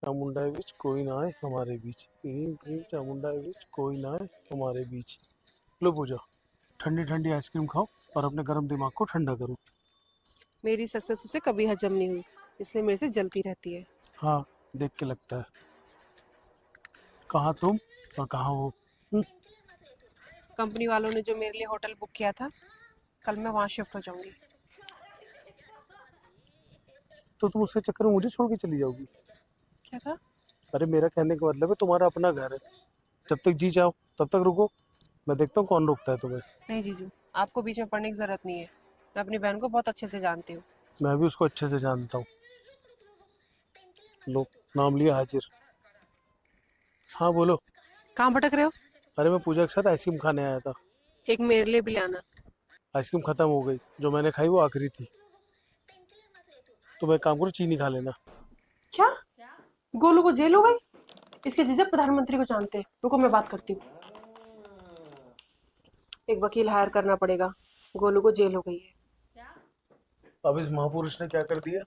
चामुंडा बीच कोई ना आए हमारे बीच, चामुंडा बीच कोई ना आए हमारे बीच। लो पूजा, ठंडी ठंडी आइसक्रीम खाओ और अपने गर्म दिमाग को ठंडा करो। मेरी सक्सेस उसे कभी हजम नहीं हुई, इसलिए मेरे से जलती रहती है। हाँ, देख के लगता है। कहाँ तुम और कहाँ वो। हम्म, कंपनी वालों ने जो मेरे लिए होटल बुक किया था, कल मैं वहां शिफ्ट हो जाऊंगी। तो तुम उसके चक्कर में मुझे छोड़ के चली जाओगी। क्या कहा? अरे मेरा कहने का मतलब है तुम्हारा अपना घर है, जब तक जी जाओ तब तक रुको। मैं देखता हूँ कौन रोकता है तुम्हें। नहीं जीजू, आपको बीच में पढ़ने की जरूरत नहीं है। मैं अपनी बहन को बहुत अच्छे से जानती हूँ। मैं भी उसको अच्छे से जानता हूँ। लो, नाम लिया हाजिर। हाँ बोलो। कहाँ भटक रहे हो? अरे मैं पूजा के साथ आइसक्रीम खाने आया था। एक मेरे लिए भी लाना। आइसक्रीम खत्म हो गई, जो मैंने खाई वो आखिरी थी। तुम एक काम करो, चीनी खा लेना। क्या? गोलू को जेल हो गई? इसके जीजा प्रधानमंत्री को जानते हैं। रुको, मैं बात करती हूँ। एक वकील हायर करना पड़ेगा। गोलू को जेल हो गई है। अब इस महापुरुष ने क्या कर दिया?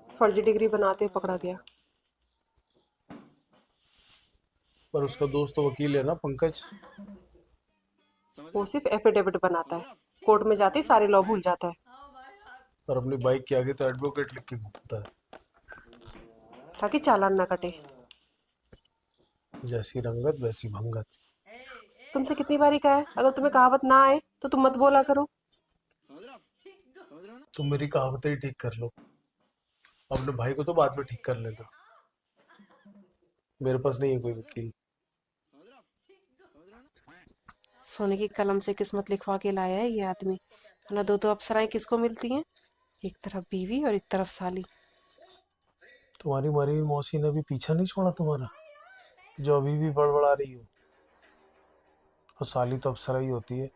फर्जी डिग्री बनाते हुए पकड़ा गया। पर उसका दोस्त तो वकील है ना, पंकज। वो सिर्फ एफिडेविट बनाता है, कोर्ट में जाते ही सारे लॉ भूल जाता है। और अपनी बाइक के आगे तो एडवोकेट लिख के घूमता है। ताकि चालान ना कटे। जैसी रंगत वैसी भंगत। तुमसे कितनी बारी कहा है, अगर तुम्हें कहावत ना आए तो तुम मत बोला करो। तुम मेरी कहावतें ही ठीक कर लो, अपने भाई को तो बाद में ठीक कर लेना। मेरे पास नहीं है कोई वकील। सोने की कलम से किस्मत लिखवा के लाया है ये आदमी, वरना दो दो अप्सराएं किसको मिलती हैं? एक तरफ बीवी और एक तरफ साली। तुम्हारी मरी हुई मौसी ने भी पीछा नहीं छोड़ा तुम्हारा, जो अभी भी बड़बड़ा रही हो। और साली तो अप्सरा ही होती है।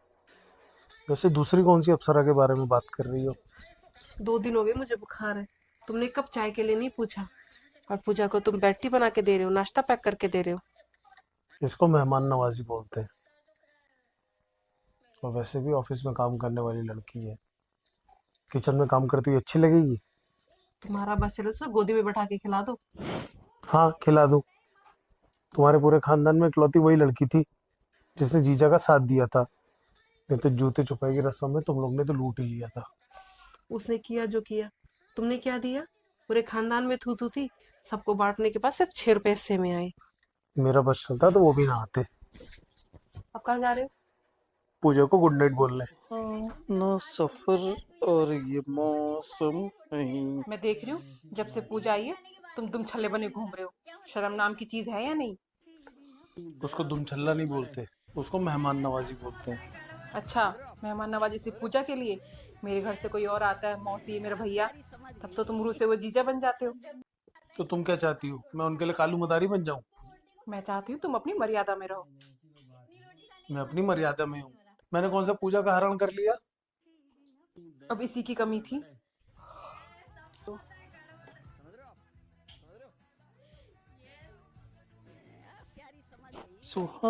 वैसे दूसरी कौन सी अप्सरा के बारे में बात कर रही हो? 2 दिन हो गए मुझे बुखार है। तुमने कब चाय के लिए नहीं पूछा, और पूजा को तुम बेड टी बना के दे रहे हो, नाश्ता पैक करके दे रहे हो। इसको मेहमान नवाजी बोलते हैं। और वैसे भी ऑफिस में काम करने वाली लड़की है, किचन में काम करती हुई अच्छी लगेगी? तुम्हारा बस चलो, उसको गोदी में बैठा के खिला दो। हाँ, खिला दूँ। तुम्हारे पूरे खानदान में इकलौती वही लड़की थी जिसने जीजा का साथ दिया था। नहीं तो जूते छुपाई की रस्म में तुम लोग ने तो लूट ही लिया था। उसने किया जो किया। तुमने क्या दिया? पूरे खानदान में थू थू थी, सबको बांटने के बाद सिर्फ 6 रुपए हिस्से में आए। मेरा बस चलता तो वो भी ना आते। अब कहाँ जा रहे हो? पूजा को गुड नाइट बोलने। ना सफर और ये मौसम नहीं। मैं देख रही हूँ, जब से पूजा आई है तुम छल्ले बने घूम रहे हो। शर्म नाम की चीज है या नहीं? उसको दुम छल्ला नहीं बोलते, उसको मेहमान नवाजी बोलते हैं। अच्छा, मेहमान नवाजी सिर्फ पूजा के लिए? मेरे घर से कोई और आता है, मौसी, मेरा भैया, तब तो तुम रूह से वो जीजा बन जाते हो। तो तुम क्या चाहती हो, मैं उनके लिए कालू मदारी बन जाऊं? मैं चाहती हूँ तुम अपनी मर्यादा में रहो। मैं अपनी मर्यादा में हूँ। मैंने कौन सा पूजा का हरण कर लिया? अब इसी की कमी थी। सुहा